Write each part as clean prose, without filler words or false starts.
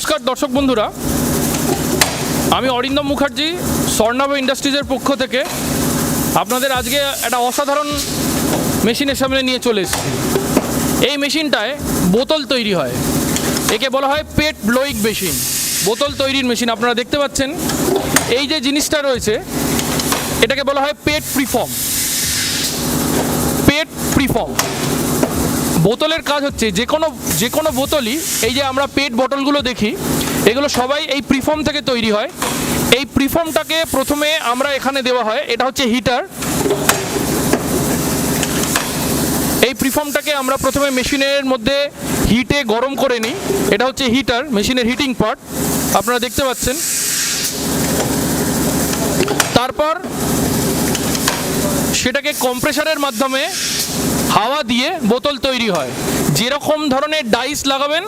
নমস্কার দর্শক বন্ধুরা, আমি অরিন্দম মুখার্জি স্বর্ণাভা ইন্ডাস্ট্রিজের পক্ষ থেকে আপনাদের আজকে একটা অসাধারণ মেশিনের সামনে নিয়ে চলে এসেছি। এই মেশিনটায় বোতল তৈরি হয়, একে বলা হয় পেট ব্লোয়িং মেশিন, বোতল তৈরির মেশিন। আপনারা দেখতে পাচ্ছেন এই যে জিনিসটা রয়েছে এটাকে বলা হয় পেট প্রিফর্ম। পেট প্রিফর্ম বোতলের কাজ হচ্ছে যে কোনো বোতলই, এই যে আমরা পেট বোতলগুলো দেখি এগুলো সবাই এই প্রিফর্ম থেকে তৈরি হয়। এই প্রিফর্মটাকে প্রথমে আমরা এখানে দেওয়া হয়, এটা হচ্ছে হিটার। এই প্রিফর্মটাকে আমরা প্রথমে মেশিনের মধ্যে হিটে গরম করে নিই, এটা হচ্ছে হিটার, মেশিনের হিটিং পার্ট আপনারা দেখতে পাচ্ছেন। তারপর সেটাকে কম্প্রেসারের মাধ্যমে হাওয়া দিয়ে বোতল তৈরি হয়। যেরকম ধরনের ডাইস লাগাবেন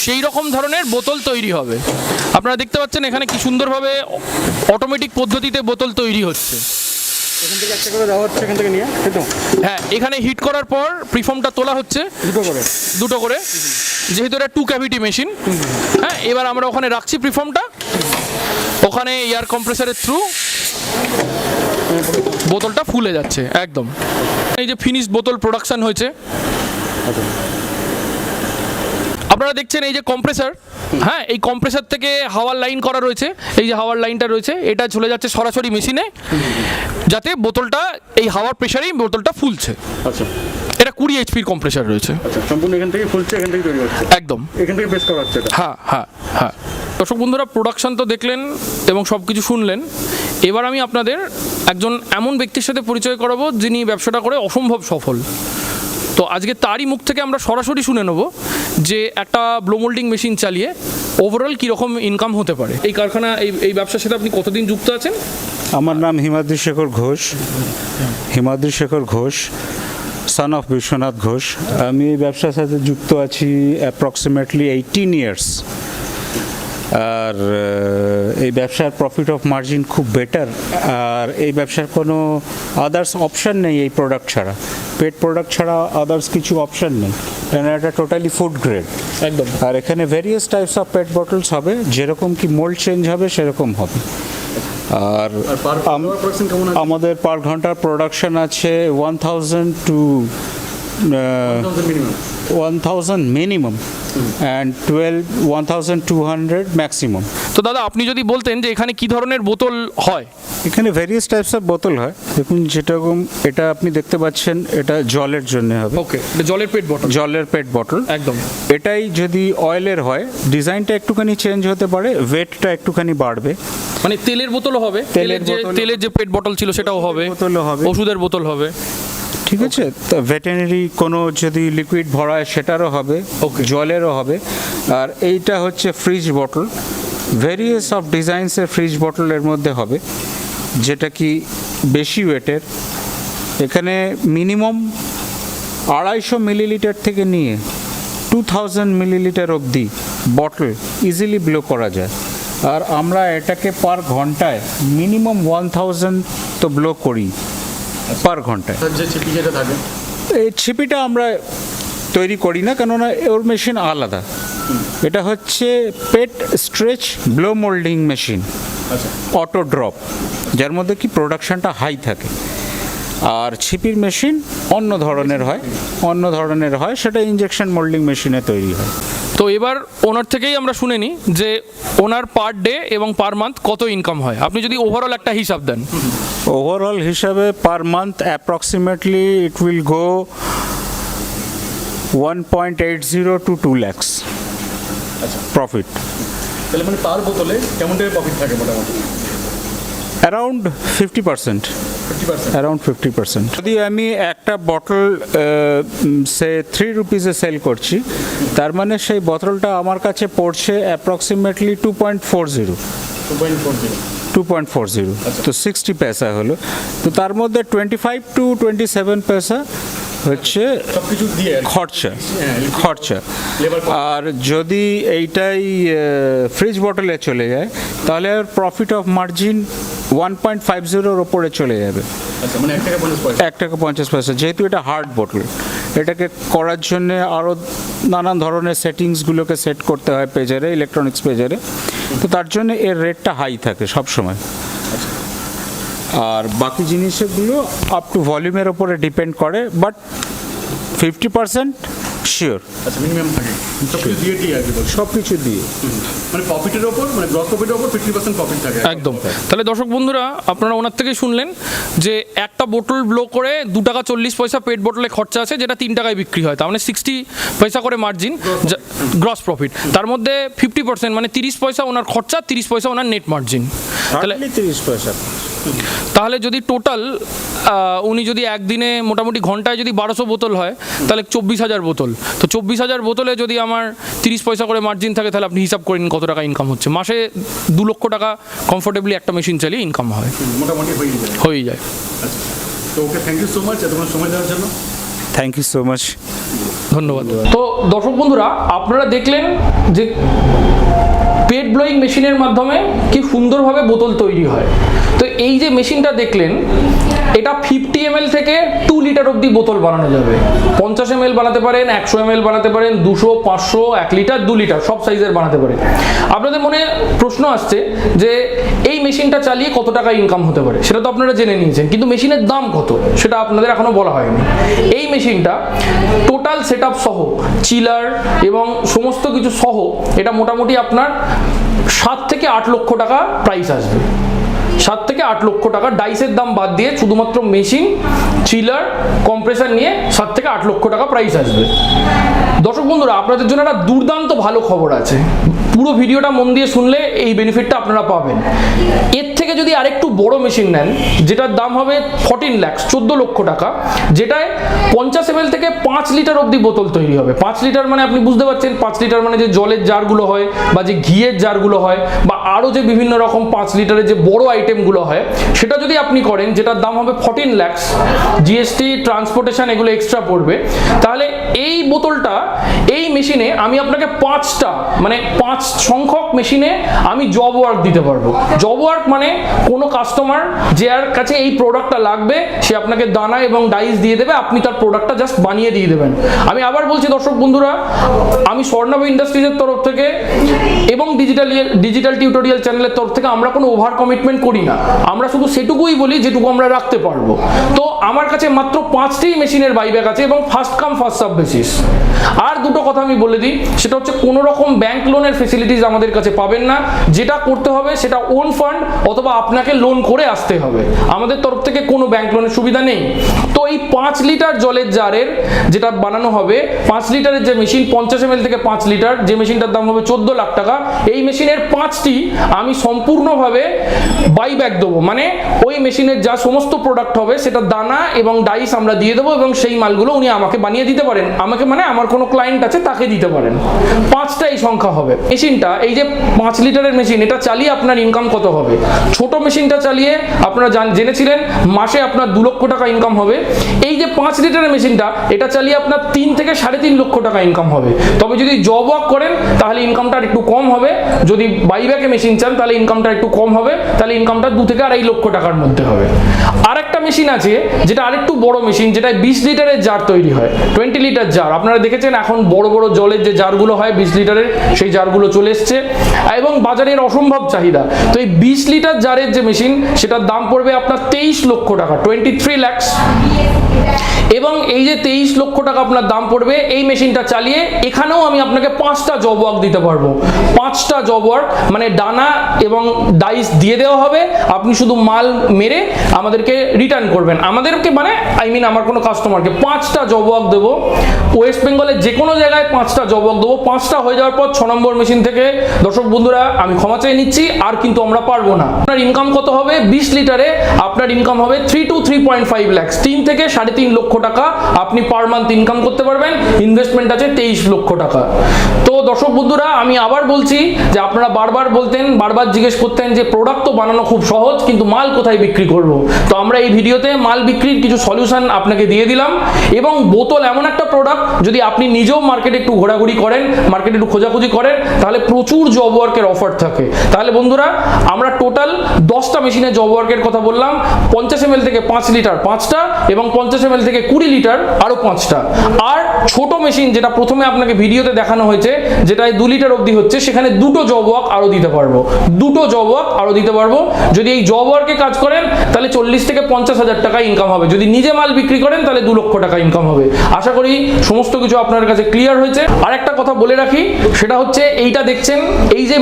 সেই রকম ধরনের বোতল তৈরি হবে। আপনারা দেখতে পাচ্ছেন এখানে কি সুন্দরভাবে অটোমেটিক পদ্ধতিতে বোতল তৈরি হচ্ছে। এখান থেকে একটা করে দেওয়া হচ্ছে, এখান থেকে নিয়ে হ্যাঁ, এখানে হিট করার পর প্রিফর্মটা তোলা হচ্ছে দুটো করে, যেহেতু এটা 2 ক্যাভিটি মেশিন। হ্যাঁ, এবার আমরা ওখানে রাখছি প্রিফর্মটা, ওখানে এয়ার কম্প্রেসারের থ্রু বোতলটা ফুলে যাচ্ছে একদম। এই যে ফিনিশড বোতল প্রোডাকশন হয়েছে, আপনারা দেখছেন এই যে কম্প্রেসার। হ্যাঁ, এই কম্প্রেসার থেকে হাওয়ার লাইন করা রয়েছে, এই যে হাওয়ার লাইনটা রয়েছে এটা চলে যাচ্ছে সরাসরি মেশিনে, যাতে বোতলটা এই হাওয়ার প্রেসারেই বোতলটা ফুলছে। আচ্ছা, এটা 20 এইচপির কম্প্রেসার রয়েছে। আচ্ছা, সম্পূর্ণ এখান থেকে ফুলছে, এখান থেকে তৈরি হচ্ছে একদম, এখান থেকে বেস করা হচ্ছে এটা। হ্যাঁ হ্যাঁ হ্যাঁ। দর্শক বন্ধুরা, প্রোডাকশন তো দেখলেন এবং সব কিছু শুনলেন। এবার আমি আপনাদের একজন এমন ব্যক্তির সাথে পরিচয় করাবো যিনি ব্যবসাটা করে অসম্ভব সফল। তো আজকে তারই মুখ থেকে আমরা সরাসরি শুনে নেব যে একটা ব্লো মোল্ডিং মেশিন চালিয়ে ওভারঅল কীরকম ইনকাম হতে পারে। এই কারখানা এই ব্যবসার সাথে আপনি কতদিন যুক্ত আছেন? আমার নাম হিমাদ্রি শেখর ঘোষ, সন অফ বিশ্বনাথ ঘোষ। আমি এই ব্যবসার সাথে যুক্ত আছি অ্যাপ্রক্সিমেটলি 18 ইয়ার্স। আর এই ব্যবসার প্রফিট অফ মার্জিন খুব বেটার, আর এই ব্যবসার কোনো আদার্স অপশান নেই এই প্রোডাক্ট ছাড়া। পেট প্রোডাক্ট ছাড়া আদার্স কিছু অপশান নেই, কারণ এটা টোটালি ফুড গ্রেড একদম। আর এখানে various types of pet bottles হবে, যেরকম কি মোল্ড চেঞ্জ হবে সেরকম হবে। আর আমাদের পার ঘন্টার প্রোডাকশন আছে 1000 to 1000 মিনিমাম অ্যান্ড 1200 ম্যাক্সিমাম। তো দাদা, আপনি যদি বলতেন যে এখানে কি ধরনের বোতল হয়? এখানে ভেরিয়াস টাইপস অফ বোতল হয়। দেখুন, যেরকম এটা আপনি দেখতে পাচ্ছেন, এটা জলের জন্য হবে। ওকে, জলের পেট বোতল। জলের পেট বোতল একদম। এটাই যদি অয়েলের হয়, ডিজাইনটা একটুখানি চেঞ্জ হতে পারে, ওয়েটটা একটুখানি বাড়বে। মানে তেলের বোতলও হবে, তেলের যে পেট বোতল ছিল সেটাও হবে, ওষুধের বোতল হবে, ঠিক আছে। তো ভেটেরিনারি কোনো যদি লিকুইড ভরায় সেটারও হবে, জলেরও হবে। আর এইটা হচ্ছে ফ্রিজ বটল, ভেরিয়াস অফ ডিজাইনসের ফ্রিজ বটল এর মধ্যে হবে, যেটা কি বেশি ওয়েটের। এখানে মিনিমাম 250 মিলিলিটার থেকে নিয়ে 2000 মিলিলিটার অবধি বটল ইজিলি ব্লো করা যায়। আর আমরা এটাকে পার ঘন্টায় মিনিমাম 1000 তো ব্লো করি পার ঘন্টায়। যে ছিপি যেটা থাকে, এই ছিপিটা আমরা তৈরি করি না, কেননা ওর মেশিন আলাদা। এটা হচ্ছে PET stretch blow moulding machine, auto drop, যার মধ্যে কি প্রোডাকশনটা হাই থাকে। আর ছিপির মেশিন অন্য ধরনের হয়, সেটা ইনজেকশন মোল্ডিং মেশিনে তৈরি হয়। তো এবার ওনার থেকেই আমরা শুনে নিই যে ওনার পার ডে এবং পার মান্থ কত ইনকাম হয়। আপনি যদি ওভারঅল একটা হিসাব দেন। ওভারঅল হিসাবে per month approximately it will go 1.80 to 2 lakhs profit. তাহলে মানে পার বোতলে কেমন টাকা প্রফিট থাকে মোটামুটি? অ্যারাউন্ড 50%। অ্যারাউন্ড 50%। যদি আমি একটা বটল সে 3 রুপিসে সেল করছি, তার মানে সেই বোতলটা আমার কাছে পড়ছে অ্যাপ্রক্সিমেটলি 2.40। তো 60 পয়সা হলো। তো তার মধ্যে 25 to 27 পয়সা হচ্ছে খরচা। আর যদি এইটাই ফ্রিজ বটলে চলে যায়, তাহলে প্রফিট অফ মার্জিন 1.50 ওপরে চলে যাবে। মানে 1 টাকা 50 পয়সা, 1 টাকা 50 পয়সা, যেহেতু এটা হার্ড বটল। এটাকে করার জন্যে আরও নানান ধরনের সেটিংসগুলোকে সেট করতে হয় পেজারে, ইলেকট্রনিক্স পেজারে, তো তার জন্য এর রেটটা হাই থাকে সব সময়। আর বাকি জিনিসগুলো আপ টু ভলিউমের ওপরে ডিপেন্ড করে, বাট 50% শিওর। আচ্ছা, মিনিমাম থাকে সব কিছু দিয়ে দিয়ে আর কি বলছো? সব কিছু দিয়ে, মানে প্রফিটের ওপর, মানে গ্রস প্রফিটের ওপর 50% প্রফিট থাকে একদম। তাহলে দর্শক বন্ধুরা, আপনারা ওনার থেকেই শুনলেন যে একটা বোতল ব্লো করে 2 টাকা 40 পয়সা পেট বোতলে খরচা আছে, যেটা 3 টাকায় বিক্রি হয়, তার মানে 60 পয়সা করে মার্জিন, গ্রস প্রফিট। তার মধ্যে 50% মানে 30 পয়সা ওনার খরচা, 30 পয়সা ওনার নেট মার্জিন। তাহলে 30 পয়সা। তাহলে যদি টোটাল উনি যদি একদিনে মোটামুটি ঘন্টায় যদি 1200 বোতল হয়, তাহলে 24,000 বোতল। তো 24,000 বোতলে যদি আমার 30 পয়সা করে মার্জিন থাকে, তাহলে আপনি হিসাব করেন কত টাকা ইনকাম হচ্ছে। মাসে 2 লক্ষ টাকা কমফোর্টেবলি একটা মেশিন চালিয়ে ইনকাম হয়, মোটামুটি হয়ে যায়। আচ্ছা, তো okay thank you so much তোমার সময় দেওয়ার জন্য। থ্যাংক ইউ সো মাচ, ধন্যবাদ। তো দর্শক বন্ধুরা, আপনারা দেখলেন যে পেট ব্লোয়িং মেশিনের মাধ্যমে কি সুন্দরভাবে বোতল তৈরি হয়। তো এই যে মেশিনটা দেখলেন, এটা 50 ml থেকে 2 লিটার অবধি বোতল বানানো যাবে। 50 ml বানাতে পারেন, 100 ml বানাতে পারেন, 200, 500, 1 লিটার, 2 লিটার, সব সাইজের বানাতে পারেন। আপনাদের মনে প্রশ্ন আসছে যে এই মেশিনটা চালিয়ে কত টাকা ইনকাম হতে পারে, সেটা তো আপনারা জেনে নিয়েছেন, কিন্তু মেশিনের দাম কত সেটা আপনাদের এখনো বলা হয়নি। এই মেশিনটা টোটাল সেট আপ সহ, চিলার এবং সমস্ত কিছু সহ, এটা মোটামুটি আপনার 7 থেকে 8 লক্ষ টাকা প্রাইস আসবে। 7 থেকে 8 লক্ষ টাকা, ডাইসের দাম বাদ দিয়ে শুধুমাত্র মেশিন, চিলার, কম্প্রেসার নিয়ে 7 থেকে 8 লক্ষ টাকা প্রাইস আসবে। দর্শক বন্ধুরা, আপনাদের জন্য একটা দুর্দান্ত ভালো খবর আছে। পুরো ভিডিওটা মন দিয়ে শুনলে এই বেনিফিটটা আপনারা পাবেন। এর থেকে যদি আরেকটু বড় মেশিন নেন, যেটার দাম হবে 14 লাখ, 14 লক্ষ টাকা, যেটায় 50 ml থেকে 5 লিটার অবধি বোতল তৈরি হবে। 5 লিটার মানে আপনি বুঝতে পারছেন, 5 লিটার মানে যে জলের জারগুলো হয়, বা যে ঘিয়ের জারগুলো হয়, বা আরও যে বিভিন্ন রকম 5 লিটারের যে বড় আইটেমগুলো হয়, সেটা যদি আপনি করেন, যেটার দাম হবে 14 লাখ, জিএসটি, ট্রান্সপোর্টেশন এগুলো এক্সট্রা পড়বে, তাহলে এই বোতলটা, এই মেশিনে আমি আপনাকে 5টা মানে 5 সংখ্যক মেশিনে আমি জব ওয়ার্ক দিতে পারবো। জব ওয়ার্ক মানে কোনো কাস্টমার যার কাছে এই প্রোডাক্টটা লাগবে, সে আপনাকে দানা এবং ডাইস দিয়ে দেবে, আপনি তার প্রোডাক্টটা জাস্ট বানিয়ে দিয়ে দেবেন। আমি আবার বলছি দর্শক বন্ধুরা, আমি স্বর্ণাভ ইন্ডাস্ট্রিজের তরফ থেকে এবং ডিজিটাল টিউটোরিয়াল চ্যানেলের তরফ থেকে আমরা কোনো ওভার কমিটমেন্ট করি না। আমরা শুধু সেটুকুই বলি যেটুকু আমরা রাখতে পারবো। তো আমার কাছে মাত্র 5টি মেশিনের বাইব্যাক আছে এবং first come first serve basis. আর দুটো কথা আমি বলে দিই, সেটা হচ্ছে কোনো রকম ব্যাংক লোনের ফেসিলিটিস আমাদের কাছে পাবেন না। যেটা করতে হবে সেটা ওন ফান্ড অথবা আপনাকে লোন করে আসতে হবে। আমাদের তরফ থেকে কোনো ব্যাংক লোনের সুবিধা নেই। তো এই 5 লিটার জলের জারের যেটা বানানো হবে, 5 লিটারের যে মেশিন, 50 ml থেকে 5 লিটার, যে মেশিনটার দাম হবে 14 লাখ টাকা, এই মেশিনের 5টি আমি সম্পূর্ণভাবে বাইব্যাক দেবো। মানে ওই মেশিনের যা সমস্ত প্রোডাক্ট হবে, সেটা দানা এবং ডাইস আমরা দিয়ে দেবো, এবং সেই মালগুলো উনি আমাকে বানিয়ে দিতে পারেন। আমাকে মানে আমার কোনো ক্লায়েন্ট আছে তাকে দিতে পারেন। 5টা এই সংখ্যা হবে। মেশিনটা, এই যে 5 লিটারের মেশিন, এটা চালিয়ে আপনার ইনকাম কত হবে? ছোট মেশিনটা চালিয়ে আপনারা জেনেছিলেন মাসে আপনার 2 লক্ষ টাকা ইনকাম হবে। এই যে 5 লিটারের মেশিনটা, এটা চালিয়ে আপনার 3 থেকে 3.5 লক্ষ টাকা ইনকাম হবে। তবে যদি জব ওয়ার্ক করেন তাহলে ইনকামটা একটু কম হবে। যদি বাইব্যাকে মেশিন চান তাহলে ইনকামটা একটু কম হবে, তাহলে ইনকামটা 2 থেকে 2.5 লক্ষ টাকার মধ্যে হবে। আরেকটা মেশিন আছে যেটা আরেকটু বড় মেশিন, যেটা 20 লিটারের জার তৈরি হয়, 20 লিটার জার। আপনারা দেখেছেন এখন বড় বড় জলের যে জারগুলো হয় 20 লিটারের, সেই জারগুলো চলে এসছে এবং বাজারের অসম্ভব চাহিদা। তো এই 20 লিটার জারের যে মেশিন, সেটার দাম পড়বে আপনার 23 লক্ষ টাকা, 23 লাখ। এবং এই যে 23 লক্ষ টাকা আপনার দাম পড়বে, এই মেশিনটা চালিয়ে এখানেও আমি আপনাকে 5টা জব ওয়ার্ক দিতে পারবো। 5টা জব ওয়ার্ক মানে ডানা এবং ডাইস দিয়ে দেওয়া হবে, আপনি শুধু মাল মেরে আমাদেরকে রিটার্ন করবেন। আমাদেরকে মানে আমার কোনো কাস্টমারকে 5টা জব ওয়ার্ক দেবো। ওয়েস্ট বেঙ্গলের যে কোনো জায়গায় 5টা জব ওয়ার্ক দেবো। 5টা হয়ে যাওয়ার পর 6 নম্বর মেশিন থেকে দর্শক বন্ধুরা আমি ক্ষমা চেয়ে নিচ্ছি, আর কিন্তু আমরা পারবো না। আপনার ইনকাম কত হবে? 20 লিটারে আপনার ইনকাম হবে 3 to 3.5 লাখ, 3 থেকে 3.5 লক্ষ টাকা আপনি পার মান্থ ইনকাম করতে পারবেন। ইনভেস্টমেন্ট আছে 23 লক্ষ টাকা। তো দর্শক বন্ধুরা, আমি আবার বলছি যে আপনারা বারবার জিজ্ঞেস করতেন যে প্রোডাক্ট তো বানানো খুব সহজ, কিন্তু মাল কোথায় বিক্রি করব? তো আমরা এই ভিডিওতে মাল বিক্রির কিছু সলিউশন আপনাকে দিয়ে দিলাম। এবং বোতল এমন একটা প্রোডাক্ট, যদি আপনি নিজেও মার্কেটে একটু ঘোরাঘুরি করেন, মার্কেটে একটু খোঁজাখুঁজি করেন, তাহলে প্রচুর জব ওয়ার্কের অফার থাকে। তাহলে বন্ধুরা, আমরা টোটাল 10টা মেশিনের জব ওয়ার্কের কথা বললাম। 50 ml থেকে 5 লিটার 5টা এবং 50 ml থেকে 20 লিটার আরও 5টা। আর ছোট মেশিন যেটা প্রথমে আপনাকে ভিডিওতে দেখানো হয়েছে, যেটায় 2 লিটার অবধি হচ্ছে, সেখানে 2টো জব ওয়ার্ক আরও দিতে পারবো, 2টো জব ওয়ার্ক আরও দিতে পারবো। যদি এই জব ওয়ার্কে কাজ করেন তাহলে 40 থেকে 50,000 টাকা ইনকাম হবে। যদি নিজে মাল বিক্রি করেন তাহলে 2 লক্ষ টাকা ইনকাম হবে। আশা করি সমস্ত কিছু আপনার কাছে ক্লিয়ার হয়েছে। আর একটা কথা বলে রাখি, সেটা হচ্ছে এইটা দেখছেন, এই যে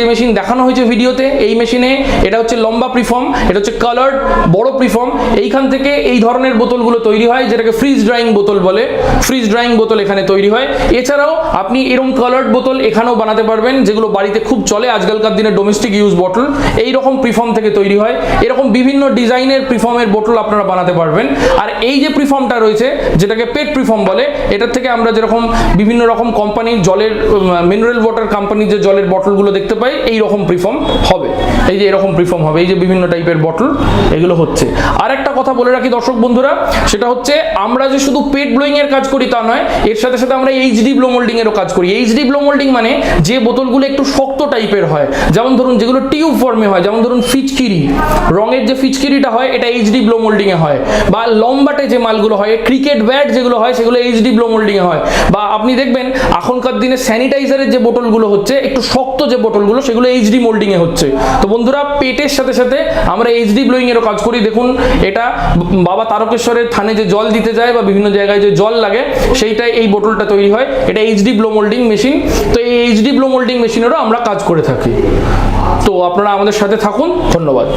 মেশিন দেখানো হয়েছে ভিডিওতে, এই মেশিনে এটা হচ্ছে লম্বা প্রিফর্ম, এটা হচ্ছে কালার্ড বড় প্রিফর্ম। এইখান থেকে এই ধরনের বোতলগুলো তৈরি হয়, যেটাকে ফ্রিজ ড্রাইং বোতল বলে। ফ্রিজ ড্রাইং বোতল এখানে তৈরি হয়। এছাড়াও আপনি এরকম কালার্ড বোতল এখানেও বানাতে পারবেন, যেগুলো বাড়িতে খুব চলে আজকালকার দিনে, ডোমেস্টিক ইউজ বোতল এই রকম প্রিফর্ম থেকে তৈরি হয়। এরকম বিভিন্ন ডিজাইনের প্রিফর্মের বোতল আপনারা বানাতে পারবেন। আর এই যে প্রিফর্মটা রয়েছে, যেটাকে পেট প্রিফর্ম বলে, এটার থেকে আমরা যেরকম বিভিন্ন রকম কোম্পানির জলের মিনারেল ওয়াটার কোম্পানির যে জলের বোতলগুলো দেখতে পাই, এই রকম প্রিফর্ম হবে। এই যে এরকম প্রিফর্ম হবে, এই যে বিভিন্ন টাইপের বোতল এগুলো হচ্ছে। আর একটা কথা বলে রাখি দর্শক বন্ধুরা, সেটা হচ্ছে আমরা যে শুধু পেট ব্লোয়িং এর কাজ করি তা নয়, এর সাথে সাথে আমরা এইচডি ব্লো মোল্ডিং এরও কাজ করি। এইচডি ব্লো মোল্ডিং মানে যে বোতলগুলো একটু শক্ত টাইপের হয়, যেমন ধরুন যেগুলো টিউব ফর্মে হয়, যেমন ধরুন ফিচকিরি, রঙের যে ফিচকিরিটা হয় এটা এইচডি ব্লো মোল্ডিং এ হয়। বা লম্বাটে যে মালগুলো হয়, ক্রিকেট ব্যাট যেগুলো হয়, সেগুলো এইচডি ব্লো মোল্ডিং এ হয়। বা আপনি দেখবেন এখনকার দিনে স্যানিটাইজারের যে বোতলগুলো হচ্ছে, একটু শক্ত যে বোতলগুলো, সেগুলো এইচডি মোল্ডিং এ হচ্ছে। তো বন্ধুরা, পেটের সাথে সাথে আমরা এইচডি ব্লোয়িং এরও কাজ করি। দেখুন, এটা বাবা তারকেশ্বরের থানে যে জল দিতে যায় বা বিভিন্ন জায়গায় যে জল লাগে, সেইটাই এই বোতলটা তৈরি হয়। এটা এইচডি ব্লো মোল্ডিং মেশিন। তো এই এইচডি ব্লো মোল্ডিং মেশিনেরও আমরা কাজ করে থাকি। তো আপনারা আমাদের সাথে থাকুন। ধন্যবাদ।